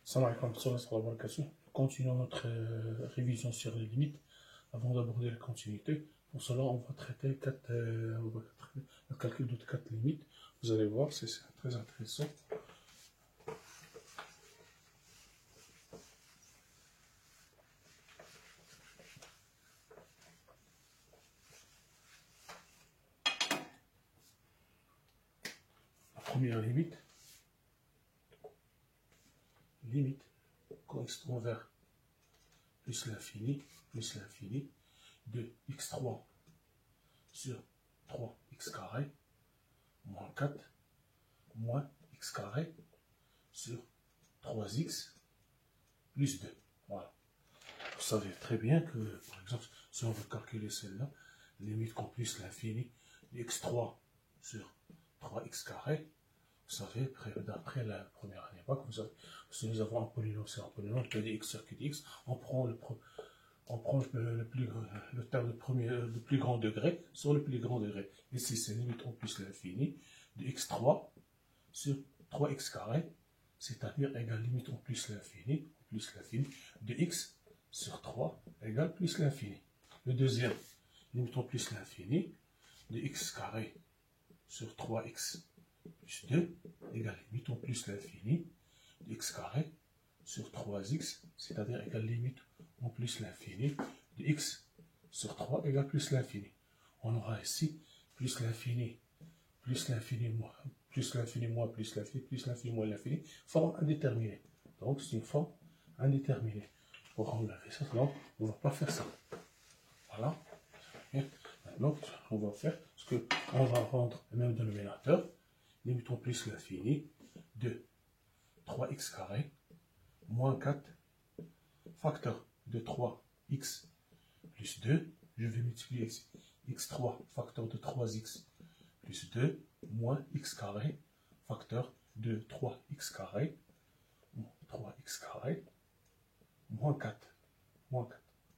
Salam alaikum wa barakatuh. Continuons notre révision sur les limites. Avant d'aborder la continuité, pour cela, on va traiter le calcul de 4 limites. Vous allez voir, c'est très intéressant. La première limite correspond vers plus l'infini de x3 sur 3x carré moins 4 moins x carré sur 3x plus 2. Voilà. Vous savez très bien que, par exemple, si on veut calculer celle-là, limite qu'on plus l'infini de x3 sur 3x carré, vous savez, d'après la première année bac, si nous avons un polynôme, c'est un polynôme que x sur dx, on prend le terme de plus grand degré sur le plus grand degré. Ici, c'est limite en plus l'infini de x3 sur 3x carré, c'est-à-dire égal limite en plus l'infini de x sur 3 égale plus l'infini. Le deuxième, limite en plus l'infini de x carré sur 3x plus 2 égale limite en plus l'infini de x carré sur 3x, c'est-à-dire égale limite en plus l'infini de x sur 3 égale plus l'infini. On aura ici plus l'infini moins plus l'infini moins l'infini, forme indéterminée. Donc c'est une forme indéterminée. Pour enlever ça, non, on ne va pas faire ça. Voilà. Et maintenant, on va faire ce que on va rendre le même dénominateur, limite en plus l'infini de 3x carré moins 4 facteur de 3x plus 2, je vais multiplier ici x3 facteur de 3x plus 2 moins x carré facteur de 3x carré moins 4.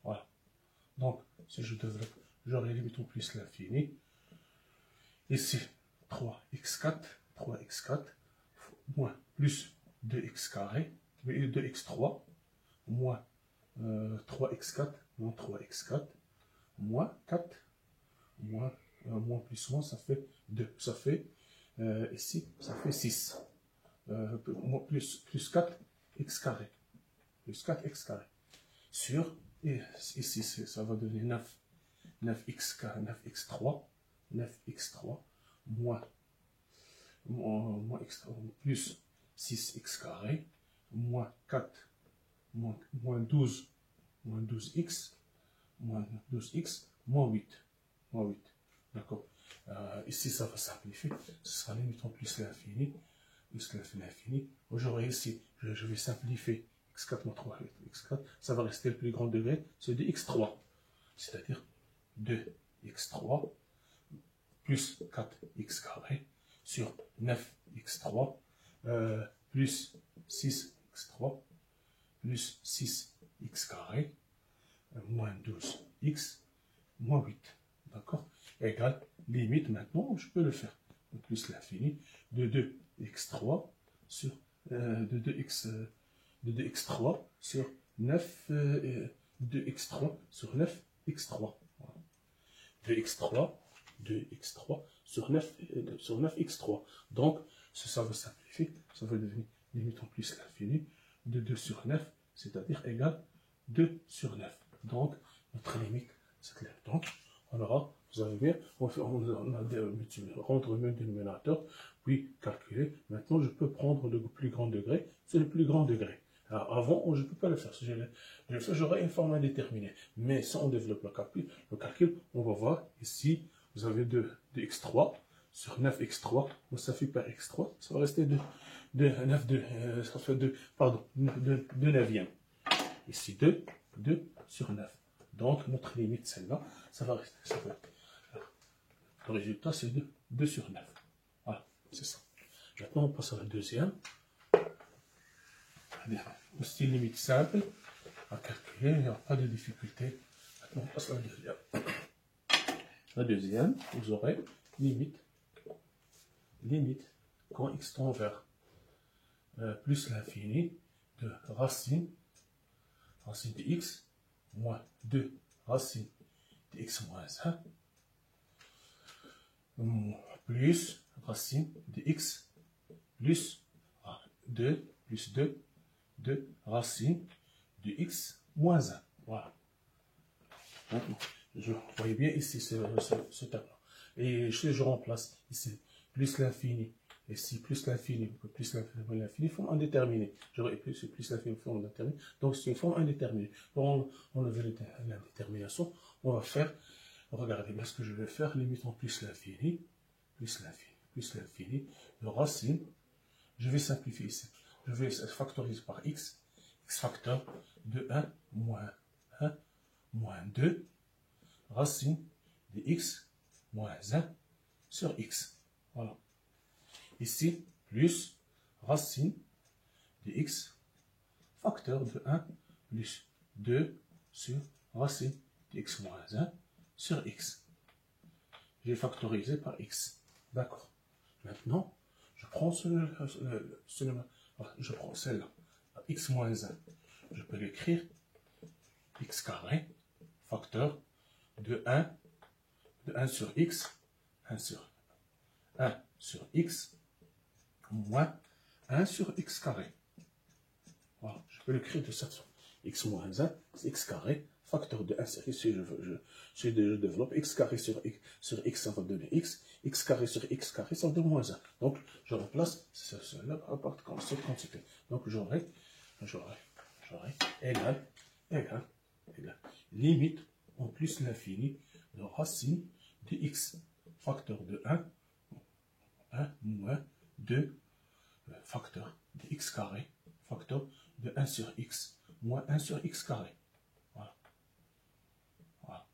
Voilà. Donc, si je développe, j'aurai limite en plus l'infini. Ici, 3x4 moins plus 2x carré, 2x3 moins 3x4 moins 4 moins plus moins, ça fait 2. Ça fait ici, ça fait 6. Plus 4x carré. Plus 4x carré. Sur, et ici, ça va donner 9x3 moins plus 6x carré moins 4 moins 12x moins 8. D'accord. Ici, ça va simplifier. Ce sera limite en plus l'infini. J'aurai ici, je vais simplifier x4 moins 3, x4. Ça va rester le plus grand degré, c'est de x3. C'est-à-dire 2x3 plus 4x carré sur 9x3 plus 6x3 plus 6x carré moins 12x moins 8. D'accord? Égale limite, maintenant je peux le faire. Plus l'infini de 2x3 sur de 2x3 sur 9 2x3 sur 9x3. Voilà. 2x3 sur 9x3. Donc, ça va simplifier, ça va devenir limite en plus l'infini de 2 sur 9, c'est-à-dire égal 2 sur 9. Donc, notre limite, c'est clair. Donc, on aura, vous avez bien, on a rendre le même dénominateur, puis calculer. Maintenant, je peux prendre le plus grand degré, c'est le plus grand degré. Alors, avant, je ne peux pas le faire. Si je le fais, j'aurai une forme indéterminée. Mais si on développe le calcul, on va voir ici, vous avez 2x3 sur 9x3, ça fait par x3, ça va rester 2 neuvième. Ici 2 sur 9. Donc notre limite, celle-là, ça va rester. Le résultat, c'est 2 sur 9. Voilà, c'est ça. Maintenant, on passe à la deuxième. C'est une limite simple à calculer, il n'y a pas de difficulté. Maintenant, on passe à la deuxième. La deuxième, vous aurez limite quand x tend vers plus l'infini de racine de x moins 2 racine de x moins 1 plus racine de x plus 2 de racine de x moins 1. Voilà. Vous voyez bien ici ce tableau. Et je remplace ici plus l'infini, ici plus l'infini forme indéterminée. J'aurais plus l'infini forme indéterminée. Donc c'est une forme indéterminée. Pour enlever l'indétermination, on va faire, regardez bien ce que je vais faire, limitant plus l'infini, de racine. Je vais simplifier ici. Je vais factoriser par x facteur de 1 moins 2 racine de x moins 1 sur x. Voilà. Ici, plus racine de x facteur de 1 plus 2 sur racine de x moins 1 sur x. J'ai factorisé par x. D'accord. Maintenant, je prends je prends celle-là, x moins 1. Je peux l'écrire x carré facteur de 1 sur x, 1 sur x, moins 1 sur x carré. Voilà, je peux l'écrire de cette façon. X moins 1, c'est x carré, facteur de 1 sur x, si je développe, x carré sur x, ça va donner x carré sur x carré, ça va donner moins 1. Donc, je remplace cela par cette quantité. Donc, j'aurai égal, limite en plus l'infini de racine de x, facteur de 1 moins 2, facteur de x carré, facteur de 1 sur x, moins 1 sur x carré. Voilà. Voilà.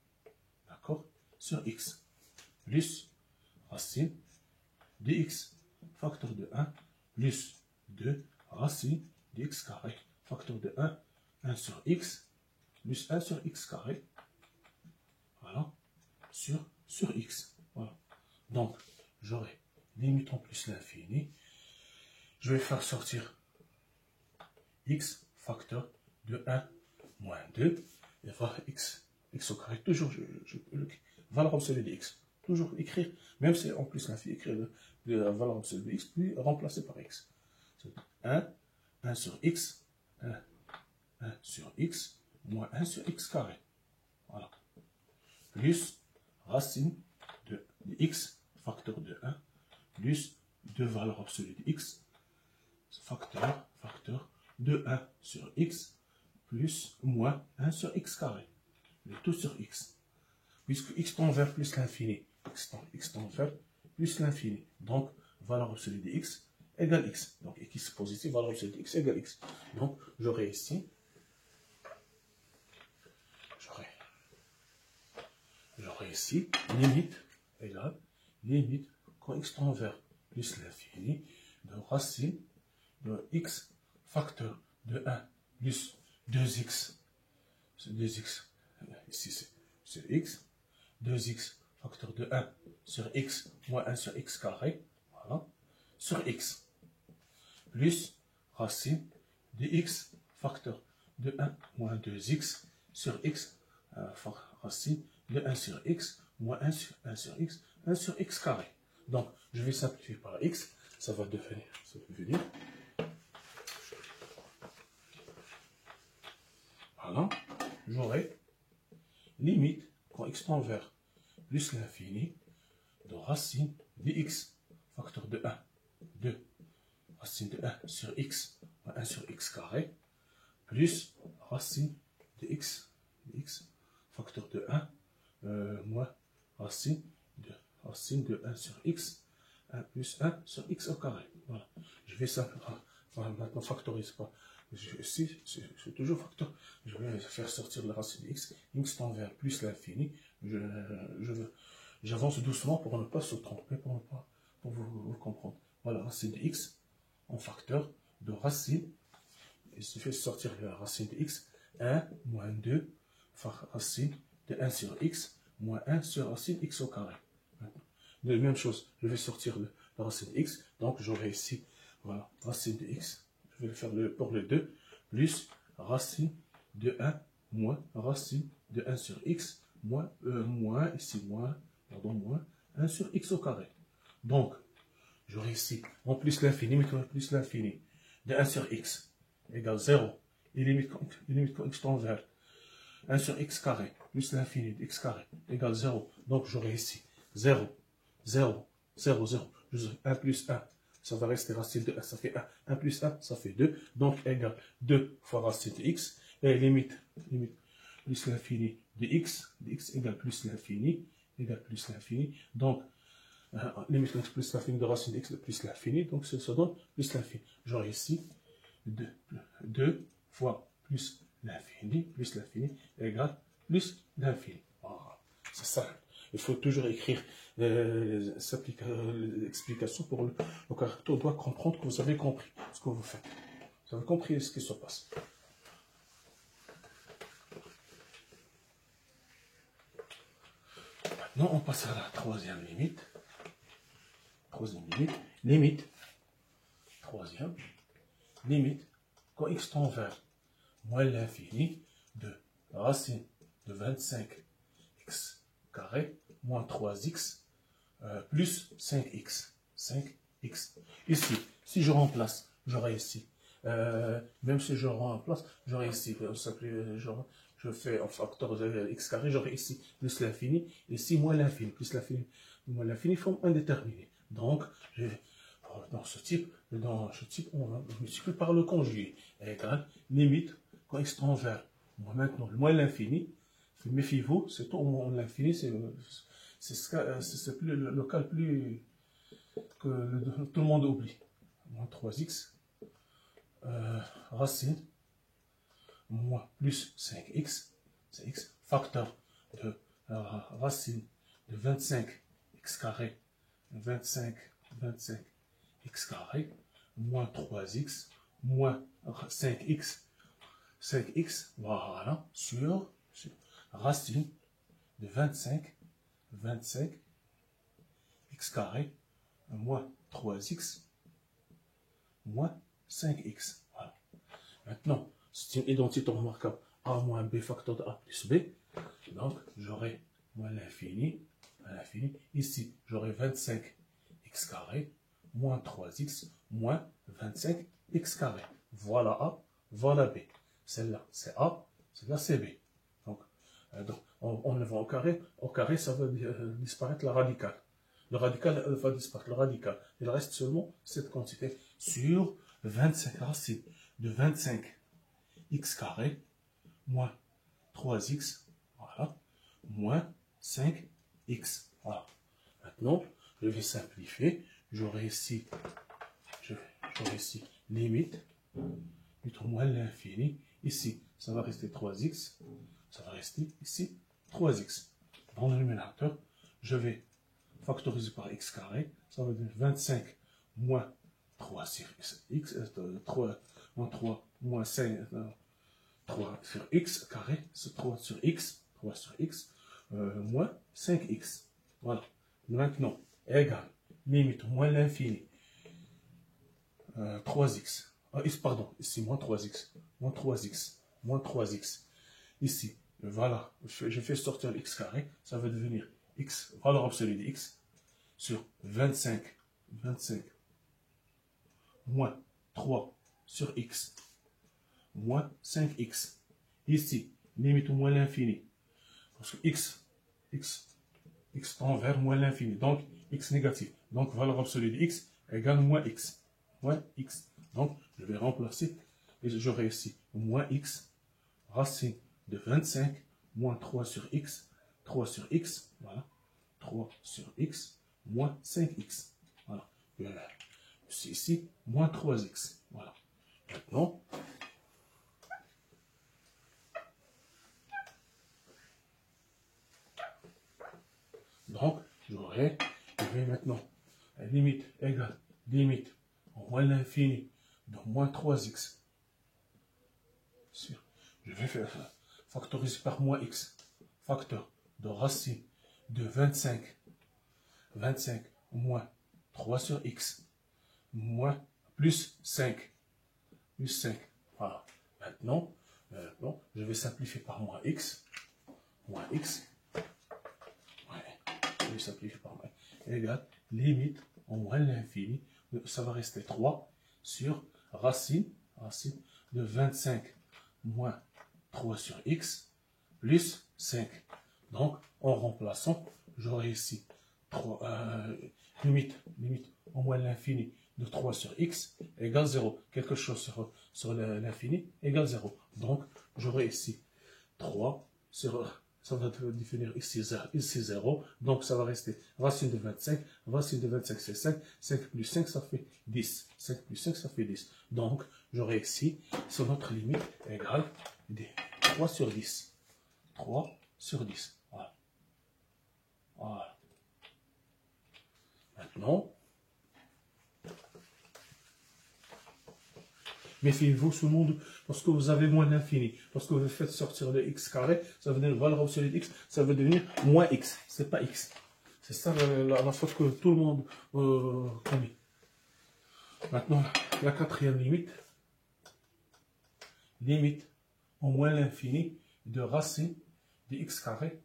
D'accord? Sur x, plus racine de x, facteur de 1, plus 2, racine de x carré, facteur de 1 sur x, plus 1 sur x carré. Voilà. Sur x. Voilà. Donc, j'aurai limite en plus l'infini. Je vais faire sortir x facteur de 1 moins 2 et voir x au carré. Toujours, valeur absolue de x. Toujours écrire, même si en plus l'infini, écrire la valeur absolue de x, puis remplacer par x. 1 sur x, 1 sur x, moins 1 sur x carré. Voilà. Plus racine de x, facteur de 1, plus 2 valeurs absolues de x, facteur de 1 sur x, plus moins 1 sur x carré. Le tout sur x. Puisque x tend vers plus l'infini. X tend vers plus l'infini. Donc, valeur absolue de x égale x. Donc, x positif, valeur absolue de x égale x. Donc, j'aurai ici, limite égale limite quand x tend vers plus l'infini de racine de x facteur de 1 plus 2x. 2x, ici c'est x. 2x facteur de 1 sur x moins 1 sur x carré. Voilà. Sur x. Plus racine de x facteur de 1 moins 2x sur x. Racine de 1 sur x moins 1 sur x, 1 sur x carré. Donc, je vais simplifier par x, ça va devenir voilà, j'aurai limite quand x tend vers plus l'infini de racine de x, facteur de 1, 2, racine de 1 sur x, moins 1 sur x carré, plus racine de x, facteur de 1, moins racine de 1 sur x, 1 plus 1 sur x au carré. Voilà. Je vais simplement, maintenant factorise pas. Ici, c'est toujours facteur. Je vais faire sortir la racine de x tend vers plus l'infini. J'avance doucement pour ne pas se tromper, pour vous comprendre. Voilà, racine de x en facteur de racine. Il se fait sortir la racine de x, 1 moins 2, racine de 1 sur x, moins 1 sur racine x au carré. De même chose, je vais sortir la racine de x, donc j'aurai ici, voilà, racine de x, je vais le faire pour le 2, plus racine de 1 moins racine de 1 sur x moins, ici, moins 1 sur x au carré. Donc, j'aurai ici, en plus l'infini, plus l'infini, de 1 sur x égale 0. Et limite quand x tend vers 1 sur x carré, plus l'infini de x carré, égale 0. Donc, j'aurai ici 0, 0, 0, 0. 1 plus 1, ça va rester racine de 1, ça fait 1. 1 plus 1, ça fait 2. Donc, égale 2 fois racine de x. Et limite plus l'infini de x égale plus l'infini, donc limite plus l'infini de racine de x plus l'infini, donc ça donne plus l'infini. J'aurai ici 2 fois plus l'infini égale plus l'infini. Voilà. C'est ça. Il faut toujours écrire l'explication pour le correcteur doit comprendre que vous avez compris ce que vous faites. Vous avez compris ce qui se passe. Maintenant, on passe à la troisième limite. Limite, quand x tend vers moins l'infini de racine de 25x carré moins 3x plus 5x. Ici, si je remplace, j'aurai ici, même si je remplace, j'aurai ici, je fais un facteur de x carré, j'aurai ici plus l'infini, ici moins l'infini, plus l'infini, moins l'infini forme indéterminé. Donc, dans ce type, on multiplie par le conjugué. Égal, limite, quand x tend vers maintenant moins l'infini, méfiez-vous, c'est tout moins l'infini, c'est le cas le plus que tout le monde oublie. Moins 3x, racine, moins plus 5x, facteur de racine de 25x carré, 25x carré, moins 3x, moins 5x, voilà, sur racine de 25x carré, moins 3x, moins 5x. Voilà. Maintenant, c'est une identité remarquable a moins b facteur de a plus b. Donc, j'aurai moins l'infini. Ici, j'aurai 25x carré, moins 3x, moins 25x carré. Voilà a, voilà b. Celle-là, c'est a, celle-là, c'est b. Donc on le voit au carré. Au carré, ça va disparaître la radicale. Le radical va disparaître. Il reste seulement cette quantité sur 25 racines de 25x carré moins 3x, voilà, moins 5x. Voilà. Maintenant, je vais simplifier. J'aurai ici limite moins l'infini. Ici, ça va rester 3x. Ça va rester ici 3x. Dans le numérateur, je vais factoriser par x carré. Ça va donner 25 moins 3 sur x, 3 moins 3 moins 5, 3 sur x carré, c'est 3 sur x, moins 5x. Voilà. Maintenant, égal, limite moins l'infini, 3x. Pardon, ici moins 3x, moins 3x. Ici, voilà, je fais sortir x carré, ça va devenir x, valeur absolue de x, sur 25 moins 3 sur x, moins 5x. Ici, limite moins l'infini, parce que x tend vers moins l'infini, donc x négatif. Donc, valeur absolue de x égale moins x. Donc, je vais remplacer, et j'aurai ici moins x, racine de 25, moins 3 sur x, voilà, 3 sur x, moins 5x. Voilà. Ici, moins 3x. Voilà. Maintenant, donc, je vais maintenant, limite égale, limite, moins l'infini, de moins 3x. Je vais faire factoriser par moins x, facteur de racine de 25 moins 3 sur x, moins plus 5, voilà. Maintenant, je vais simplifier par moins x. Moins x. Ouais, je vais simplifier par moins. Égale limite en moins l'infini. Ça va rester 3 sur racine de 25 moins 3 sur x plus 5. Donc, en remplaçant, j'aurai ici 3, limite en moins l'infini de 3 sur x égale 0. Quelque chose sur l'infini égale 0. Donc, j'aurai ici 3 sur... Ça va définir ici 0. Donc, ça va rester racine de 25. Racine de 25, c'est 5. 5 plus 5, ça fait 10. 5 plus 5, ça fait 10. Donc, j'aurai ici, sur notre limite, égale 3 sur 10. 3 sur 10. Voilà. Voilà. Maintenant, méfiez-vous tout le monde, lorsque vous avez moins l'infini, lorsque vous faites sortir le x carré, ça veut dire une valeur absolue de x, ça veut devenir moins x, c'est pas x. C'est ça la faute que tout le monde commet. Maintenant, la quatrième limite, limite en moins l'infini de racine de x carré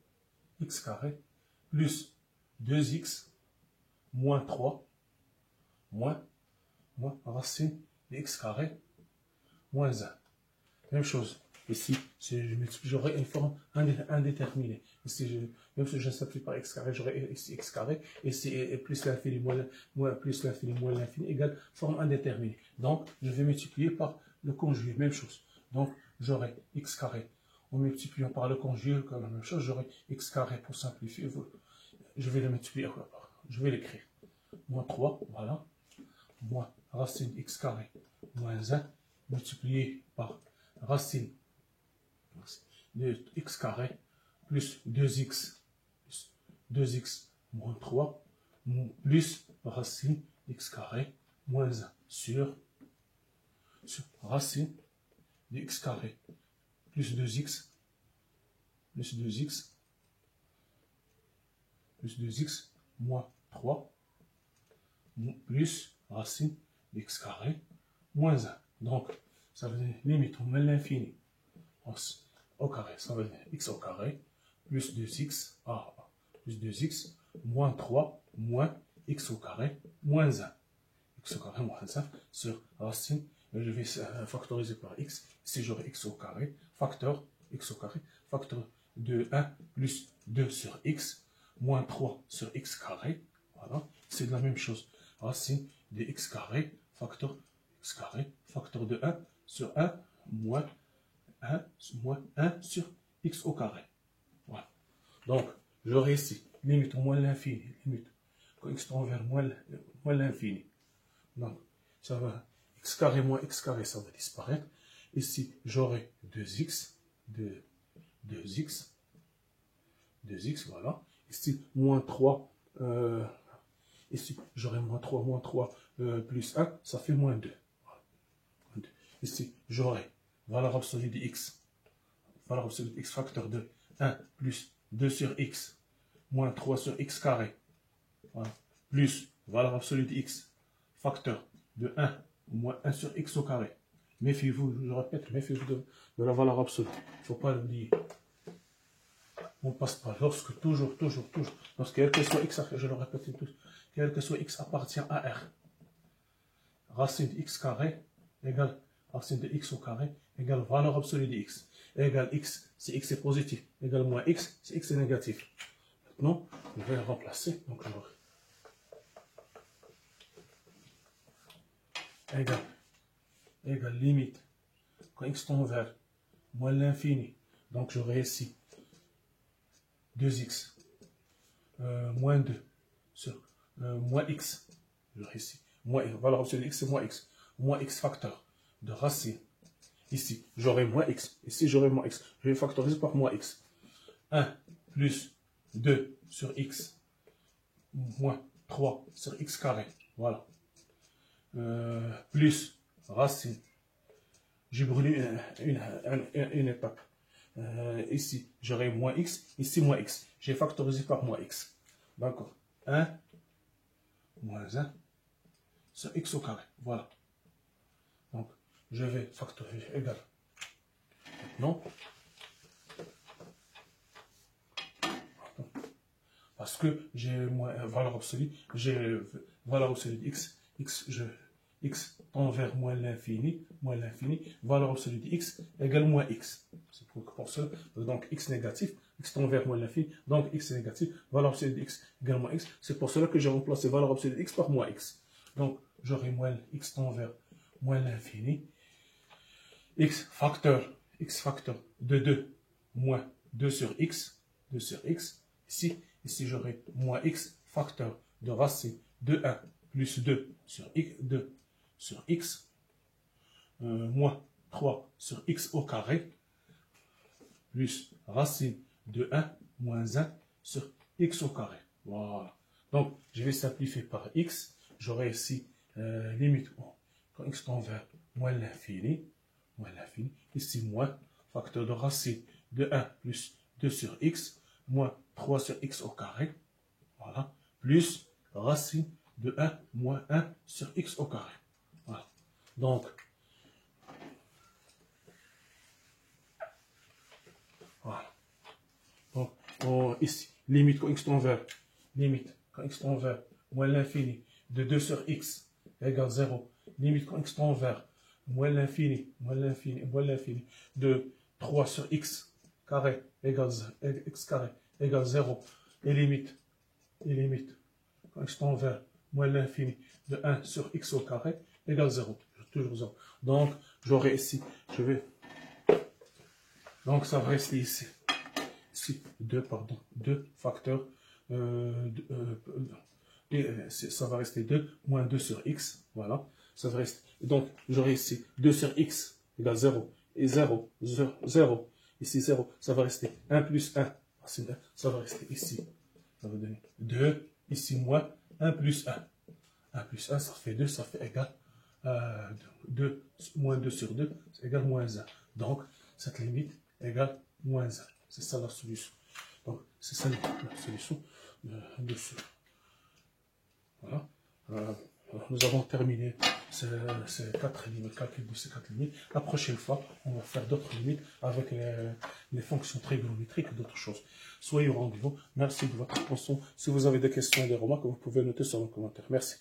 plus 2x moins 3 moins racine de x carré moins 1. Même chose. Ici, j'aurai une forme indéterminée. Ici, même si je simplifie par x carré, j'aurai ici x carré. Ici, plus l'infini plus l'infini moins l'infini égale forme indéterminée. Donc, je vais multiplier par le conjugué. Même chose. Donc, j'aurai x carré. En multipliant par le conjugué, comme la même chose, j'aurai x carré pour simplifier. Je vais le multiplier. Je vais l'écrire. Moins 3, voilà. Moins racine x carré moins 1 multiplié par racine de x carré plus 2x moins 3 plus racine x carré moins 1 sur racine de x carré plus 2x moins 3 plus racine de x carré moins 1. Donc, ça veut dire limite, on met l'infini au carré. Ça veut dire x au carré plus 2x, plus 2x moins 3 moins x au carré moins 1. X au carré moins 1 sur racine, je vais factoriser par x. Si j'aurai x au carré, facteur x au carré, facteur de 1 plus 2 sur x moins 3 sur x carré. Voilà, c'est la même chose. Racine de x carré, facteur x carré, facteur de 1 sur 1 moins 1 sur x au carré. Voilà. Donc, j'aurai ici limite au moins l'infini, limite quand x tend vers moins l'infini. Donc, ça va x carré moins x carré, ça va disparaître. Ici, j'aurai 2x, 2x, voilà. Ici, moins 3, ici, j'aurai moins 3 plus 1, ça fait moins 2. Ici, j'aurai valeur absolue de x. Valeur absolue de x facteur de 1 plus 2 sur x moins 3 sur x carré. Voilà. Plus valeur absolue de x facteur de 1 moins 1 sur x au carré. Méfiez-vous, je répète, méfiez-vous de la valeur absolue. Il ne faut pas l'oublier. On ne passe pas. Lorsque, toujours, lorsque quel que soit x, je le répète tous, quel que soit x appartient à R, racine de x carré égale racine de x au carré égale valeur absolue de x. Égale x, si x est positif, égale moins x, si x est négatif. Maintenant, je vais le remplacer. Donc, alors, égale limite, quand x tend vers moins l'infini. Donc, j'aurai ici 2x moins 2 sur moins x. J'aurai ici, valeur absolue de x, c'est moins x. Moins x facteur de racine. Ici, j'aurai moins x. Ici, j'aurai moins x. Je vais factoriser par moins x. 1 plus 2 sur x moins 3 sur x carré. Voilà. Plus racine. J'ai brûlé une étape. Ici, j'aurai moins x. Ici, moins x. J'ai factorisé par moins x. D'accord. 1 moins 1 sur x au carré. Voilà. Donc, je vais factoriser égal Non. Parce que j'ai valeur absolue, j'ai valeur absolue de x, x tend vers moins l'infini, valeur absolue de x égale moins x. C'est pour ça, donc x négatif, x tend vers moins l'infini, donc x négatif, valeur absolue de x égale moins x. C'est pour cela que j'ai remplacé valeur absolue de x par moins x. Donc j'aurai moins x tend vers moins l'infini, x facteur de 2 moins 2 sur x, ici j'aurai moins x facteur de racine de 1 plus 2 sur x, moins 3 sur x au carré, plus racine de 1 moins 1 sur x au carré. Voilà. Donc, je vais simplifier par x. J'aurai ici limite quand x tend vers moins l'infini, ici moins facteur de racine de 1 plus 2 sur x, moins 3 sur x au carré, voilà, plus racine de 1 moins 1 sur x au carré. Voilà. Donc, voilà. Donc, ici, limite quand x tend vers moins l'infini de 2 sur x égale 0, limite quand x tend vers moins l'infini de 3 sur x carré égale x carré égale 0, et limite quand x tend vers moins l'infini de 1 sur x au carré égale 0, toujours 0. Donc, j'aurai ici, donc ça va rester ici 2 facteurs, ça va rester 2 moins 2 sur x, voilà, ça va rester, donc j'aurai ici 2 sur x égale 0, et 0, ici 0, ça va rester 1 plus 1, ça va rester ici, ça va donner 2, ici moins 1 plus 1, 1 plus 1, ça fait 2, ça fait égal 2, moins 2 sur 2, c'est égal moins 1, donc cette limite égale moins 1, c'est ça la solution. Donc, c'est ça la solution de ce. Voilà. Nous avons terminé ces 4 limites, calcul de ces 4 limites. La prochaine fois, on va faire d'autres limites avec les fonctions trigonométriques et d'autres choses. Soyez au rendez-vous. Merci de votre attention. Si vous avez des questions, des remarques, vous pouvez noter sur le commentaire. Merci.